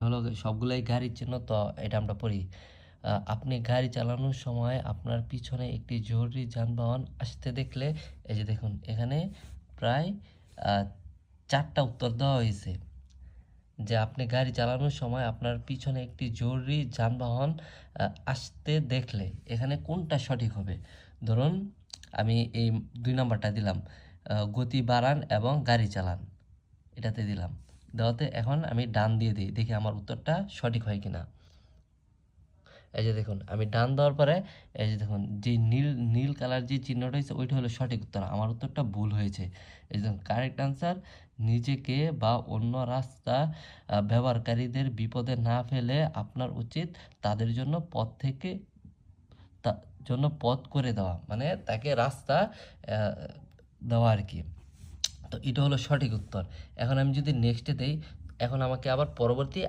হলো সবগুলাই গাড়ির জন্য, তো এটা আমরা পড়ি। আপনি গাড়ি চালানোর সময় আপনার পিছনে একটি জরুরি যানবাহন আসতে দেখলে, এই যে দেখুন এখানে প্রায় আ ৪ টা উত্তর দেওয়া হইছে। যে আপনি গাড়ি চালানোর সময় আপনার পিছনে একটি জরুরি যানবাহন আসতে দেখলে এখানে কোনটা সঠিক হবে? ধরুন আমি এই ২ নাম্বারটা দিলাম। গতি বাড়ান এবং গাড়ি চালান। এটাতে দিলাম। দেওয়াতে এখন আমি ডান দিয়ে দেই। দেখি আমার উত্তরটা সঠিক হয় কিনা। এই যে দেখুন আমি ডান দেওয়ার পরে এই যে দেখুন যে নীল কালার যে চিহ্নটা হয়েছে ওইটা হলো সঠিক উত্তর। আমার উত্তরটা ভুল হয়েছে। এই যে কারেক্ট আনসার, নিজেকে বা অন্য রাস্তা ব্যবহারকারীদের বিপদে না ফেলে আপনার উচিত তাদের জন্য পথ করে দেওয়া। মানে তাকে রাস্তা আ দেওয়া আরকি। তো এটা হলো সঠিক উত্তর। এখন আমি যদি নেক্সটে দেই, এখন আমাকে আবার পরবর্তী